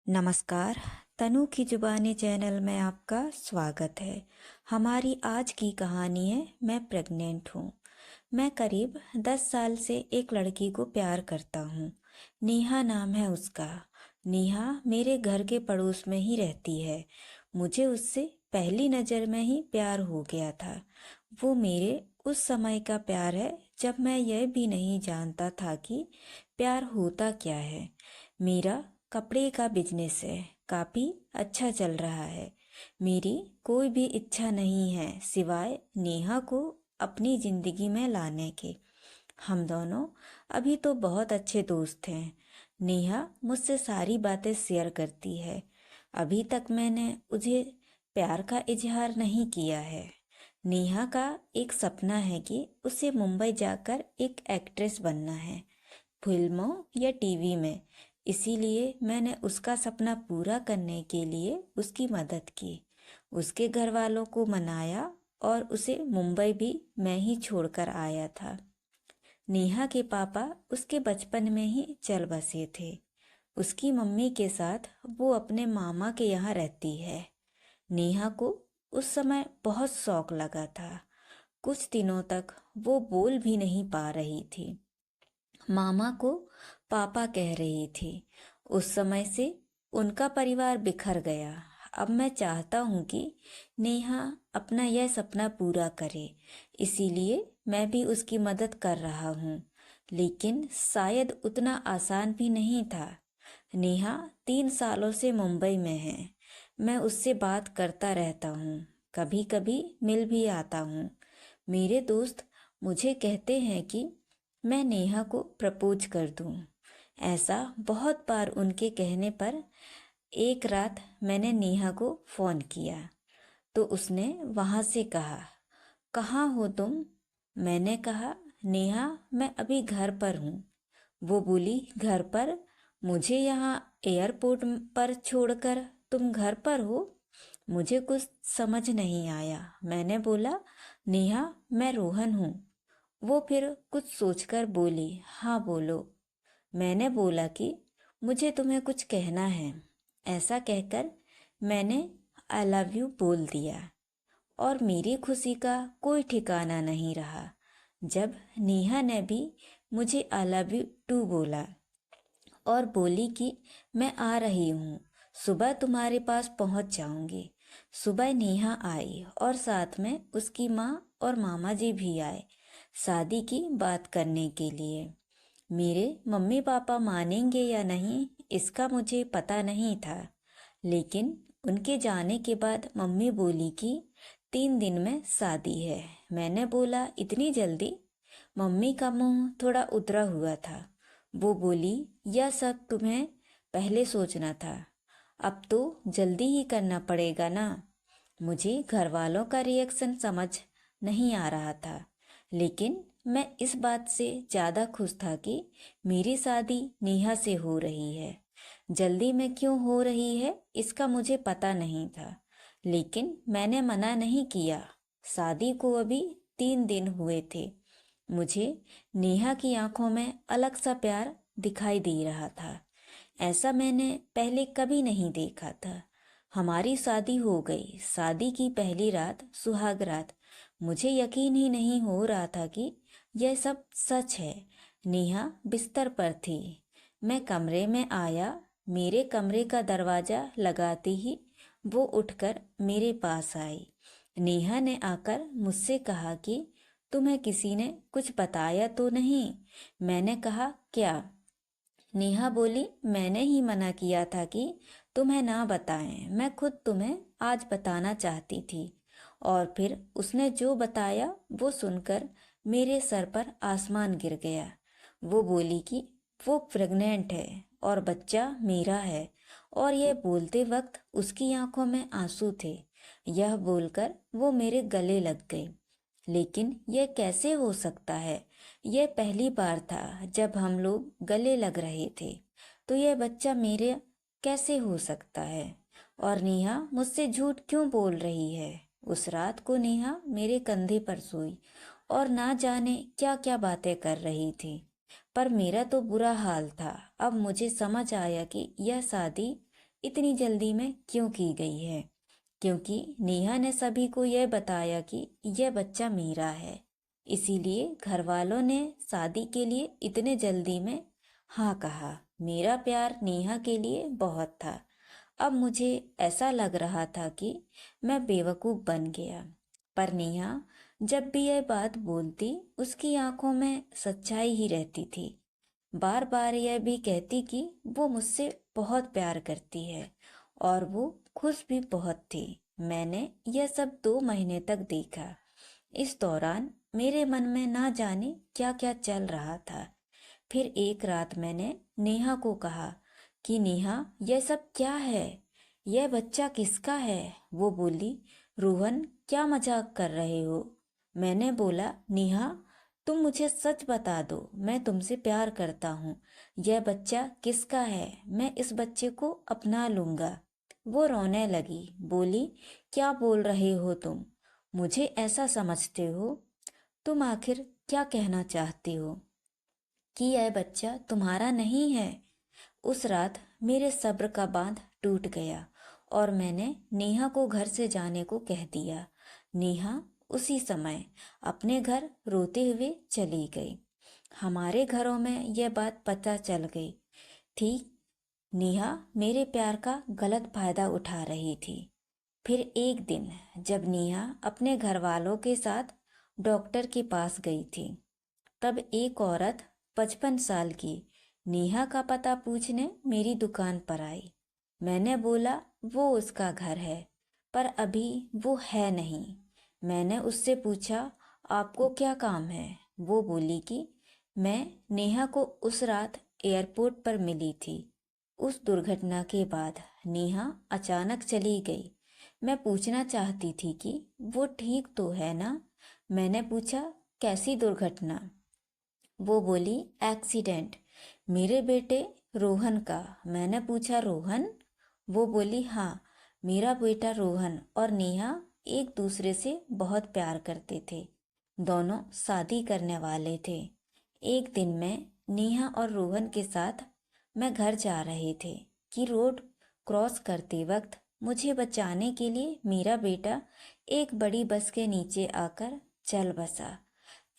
नमस्कार। तनु की जुबानी चैनल में आपका स्वागत है। हमारी आज की कहानी है मैं प्रेग्नेंट हूँ। मैं करीब 10 साल से एक लड़की को प्यार करता हूँ। नेहा नाम है उसका। नेहा मेरे घर के पड़ोस में ही रहती है। मुझे उससे पहली नज़र में ही प्यार हो गया था। वो मेरे उस समय का प्यार है जब मैं यह भी नहीं जानता था कि प्यार होता क्या है। मेरा कपड़े का बिजनेस है, काफ़ी अच्छा चल रहा है। मेरी कोई भी इच्छा नहीं है सिवाय नेहा को अपनी ज़िंदगी में लाने के। हम दोनों अभी तो बहुत अच्छे दोस्त हैं। नेहा मुझसे सारी बातें शेयर करती है। अभी तक मैंने उसे प्यार का इजहार नहीं किया है। नेहा का एक सपना है कि उसे मुंबई जाकर एक एक्ट्रेस बनना है, फिल्मों या टीवी में। इसीलिए मैंने उसका सपना पूरा करने के लिए उसकी मदद की, उसके घर वालों को मनाया और उसे मुंबई भी मैं ही छोड़कर आया था। नेहा के पापा उसके बचपन में ही चल बसे थे। उसकी मम्मी के साथ वो अपने मामा के यहाँ रहती है। नेहा को उस समय बहुत शौक लगा था। कुछ दिनों तक वो बोल भी नहीं पा रही थी। मामा को पापा कह रही थी। उस समय से उनका परिवार बिखर गया। अब मैं चाहता हूँ कि नेहा अपना यह सपना पूरा करे, इसीलिए मैं भी उसकी मदद कर रहा हूँ। लेकिन शायद उतना आसान भी नहीं था। नेहा 3 सालों से मुंबई में है। मैं उससे बात करता रहता हूँ, कभी कभी मिल भी आता हूँ। मेरे दोस्त मुझे कहते हैं कि मैं नेहा को प्रपोज कर दूं। ऐसा बहुत बार उनके कहने पर एक रात मैंने नेहा को फ़ोन किया तो उसने वहाँ से कहा, कहाँ हो तुम? मैंने कहा, नेहा मैं अभी घर पर हूँ। वो बोली, घर पर? मुझे यहाँ एयरपोर्ट पर छोड़कर तुम घर पर हो? मुझे कुछ समझ नहीं आया। मैंने बोला, नेहा मैं रोहन हूँ। वो फिर कुछ सोचकर बोली, हाँ बोलो। मैंने बोला कि मुझे तुम्हें कुछ कहना है। ऐसा कहकर मैंने आई लव यू बोल दिया और मेरी खुशी का कोई ठिकाना नहीं रहा जब नेहा ने भी मुझे आई लव यू टू बोला और बोली कि मैं आ रही हूँ, सुबह तुम्हारे पास पहुँच जाऊँगी। सुबह नेहा आई और साथ में उसकी माँ और मामा जी भी आए शादी की बात करने के लिए। मेरे मम्मी पापा मानेंगे या नहीं इसका मुझे पता नहीं था, लेकिन उनके जाने के बाद मम्मी बोली कि 3 दिन में शादी है। मैंने बोला, इतनी जल्दी? मम्मी का मुंह थोड़ा उतरा हुआ था। वो बोली, यह सब तुम्हें पहले सोचना था, अब तो जल्दी ही करना पड़ेगा ना। मुझे घर वालों का रिएक्शन समझ नहीं आ रहा था, लेकिन मैं इस बात से ज़्यादा खुश था कि मेरी शादी नेहा से हो रही है। जल्दी में क्यों हो रही है इसका मुझे पता नहीं था, लेकिन मैंने मना नहीं किया। शादी को अभी 3 दिन हुए थे। मुझे नेहा की आंखों में अलग सा प्यार दिखाई दे रहा था। ऐसा मैंने पहले कभी नहीं देखा था। हमारी शादी हो गई। शादी की पहली रात सुहाग रात। मुझे यकीन ही नहीं हो रहा था कि यह सब सच है। नेहा बिस्तर पर थी। मैं कमरे में आया। मेरे कमरे का दरवाज़ा लगाते ही वो उठकर मेरे पास आई। नेहा ने आकर मुझसे कहा कि तुम्हें किसी ने कुछ बताया तो नहीं? मैंने कहा, क्या? नेहा बोली, मैंने ही मना किया था कि तुम्हें ना बताएं, मैं खुद तुम्हें आज बताना चाहती थी। और फिर उसने जो बताया वो सुनकर मेरे सर पर आसमान गिर गया। वो बोली कि वो प्रेग्नेंट है और बच्चा मेरा है। और यह बोलते वक्त उसकी आंखों में आंसू थे। यह बोलकर वो मेरे गले लग गई। लेकिन यह कैसे हो सकता है? यह पहली बार था जब हम लोग गले लग रहे थे, तो यह बच्चा मेरे कैसे हो सकता है? और नेहा मुझसे झूठ क्यों बोल रही है? उस रात को नेहा मेरे कंधे पर सोई और ना जाने क्या क्या बातें कर रही थी। पर मेरा तो बुरा हाल था। अब मुझे समझ आया कि यह शादी इतनी जल्दी में क्यों की गई है, क्योंकि नेहा ने सभी को यह बताया कि यह बच्चा मेरा है। इसीलिए घर वालों ने शादी के लिए इतने जल्दी में हाँ कहा। मेरा प्यार नेहा के लिए बहुत था। अब मुझे ऐसा लग रहा था कि मैं बेवकूफ़ बन गया, पर नेहा जब भी यह बात बोलती उसकी आंखों में सच्चाई ही रहती थी। बार बार यह भी कहती कि वो मुझसे बहुत प्यार करती है और वो खुश भी बहुत थी। मैंने यह सब 2 महीने तक देखा। इस दौरान मेरे मन में ना जाने क्या क्या चल रहा था। फिर एक रात मैंने नेहा को कहा कि नेहा, यह सब क्या है? यह बच्चा किसका है? वो बोली, रोहन, क्या मजाक कर रहे हो? मैंने बोला, नेहा, तुम मुझे सच बता दो, मैं तुमसे प्यार करता हूँ। यह बच्चा किसका है? मैं इस बच्चे को अपना लूंगा। वो रोने लगी, बोली, क्या बोल रहे हो तुम? मुझे ऐसा समझते हो? तुम आखिर क्या कहना चाहती हो कि यह बच्चा तुम्हारा नहीं है? उस रात मेरे सब्र का बांध टूट गया और मैंने नेहा को घर से जाने को कह दिया। नेहा उसी समय अपने घर रोते हुए चली गई। हमारे घरों में यह बात पता चल गई थी। नेहा मेरे प्यार का गलत फायदा उठा रही थी। फिर एक दिन जब नेहा अपने घर वालों के साथ डॉक्टर के पास गई थी, तब एक औरत 55 साल की नेहा का पता पूछने मेरी दुकान पर आई। मैंने बोला वो उसका घर है, पर अभी वो है नहीं। मैंने उससे पूछा, आपको क्या काम है? वो बोली कि मैं नेहा को उस रात एयरपोर्ट पर मिली थी। उस दुर्घटना के बाद नेहा अचानक चली गई। मैं पूछना चाहती थी कि वो ठीक तो है ना? मैंने पूछा, कैसी दुर्घटना? वो बोली, एक्सीडेंट, मेरे बेटे रोहन का। मैंने पूछा, रोहन? वो बोली, हाँ, मेरा बेटा रोहन और नेहा एक दूसरे से बहुत प्यार करते थे। दोनों शादी करने वाले थे। एक दिन मैं नेहा और रोहन के साथ मैं घर जा रहे थे कि रोड क्रॉस करते वक्त मुझे बचाने के लिए मेरा बेटा एक बड़ी बस के नीचे आकर चल बसा।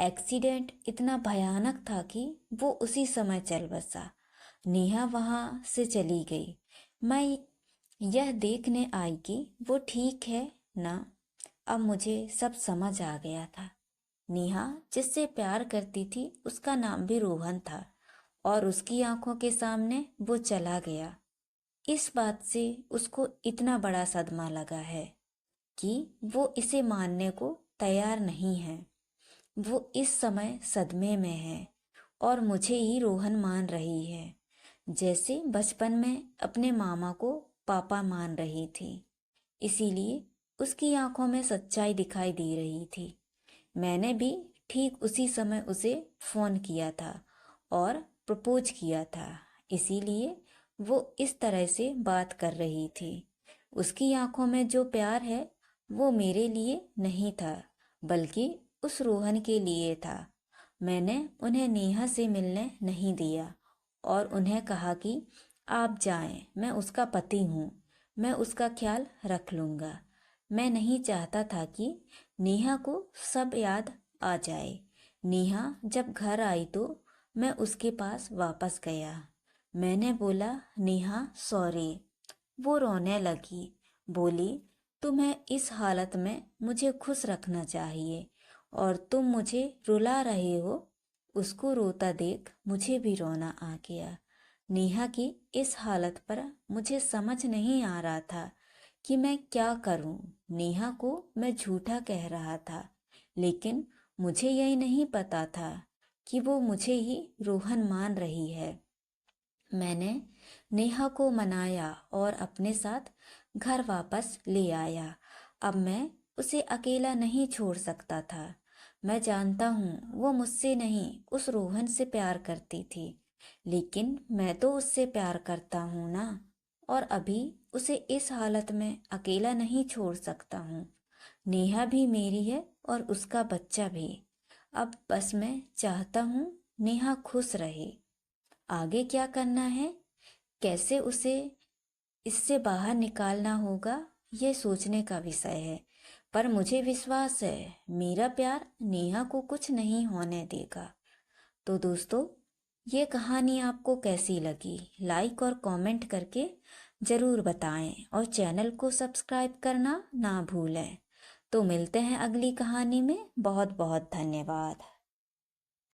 एक्सीडेंट इतना भयानक था कि वो उसी समय चल बसा। नेहा वहां से चली गई। मैं यह देखने आई कि वो ठीक है ना। अब मुझे सब समझ आ गया था। नेहा जिससे प्यार करती थी उसका नाम भी रोहन था और उसकी आंखों के सामने वो चला गया। इस बात से उसको इतना बड़ा सदमा लगा है कि वो इसे मानने को तैयार नहीं है। वो इस समय सदमे में है और मुझे ही रोहन मान रही है, जैसे बचपन में अपने मामा को पापा मान रही थी। इसीलिए उसकी आंखों में सच्चाई दिखाई दे रही थी। मैंने भी ठीक उसी समय उसे फोन किया था और प्रपोज किया था। इसीलिए वो इस तरह से बात कर रही थी। उसकी आंखों में जो प्यार है वो मेरे लिए नहीं था, बल्कि उस रोहन के लिए था। मैंने उन्हें नेहा से मिलने नहीं दिया और उन्हें कहा कि आप जाएं, मैं उसका पति हूँ, मैं उसका ख्याल रख लूँगा। मैं नहीं चाहता था कि नेहा को सब याद आ जाए। नेहा जब घर आई तो मैं उसके पास वापस गया। मैंने बोला, नेहा सॉरी। वो रोने लगी, बोली, तुम्हें इस हालत में मुझे खुश रखना चाहिए और तुम मुझे रुला रहे हो। उसको रोता देख मुझे भी रोना आ गया। नेहा की इस हालत पर मुझे समझ नहीं आ रहा था कि मैं क्या करूं। नेहा को मैं झूठा कह रहा था, लेकिन मुझे यही नहीं पता था कि वो मुझे ही रोहन मान रही है। मैंने नेहा को मनाया और अपने साथ घर वापस ले आया। अब मैं उसे अकेला नहीं छोड़ सकता था। मैं जानता हूँ वो मुझसे नहीं उस रोहन से प्यार करती थी, लेकिन मैं तो उससे प्यार करता हूँ ना, और अभी उसे इस हालत में अकेला नहीं छोड़ सकता हूँ। नेहा भी मेरी है और उसका बच्चा भी। अब बस मैं चाहता हूँ नेहा खुश रहे। आगे क्या करना है, कैसे उसे इससे बाहर निकालना होगा, ये सोचने का विषय है। पर मुझे विश्वास है मेरा प्यार नेहा को कुछ नहीं होने देगा। तो दोस्तों, ये कहानी आपको कैसी लगी, लाइक और कमेंट करके ज़रूर बताएं और चैनल को सब्सक्राइब करना ना भूलें। तो मिलते हैं अगली कहानी में। बहुत बहुत धन्यवाद।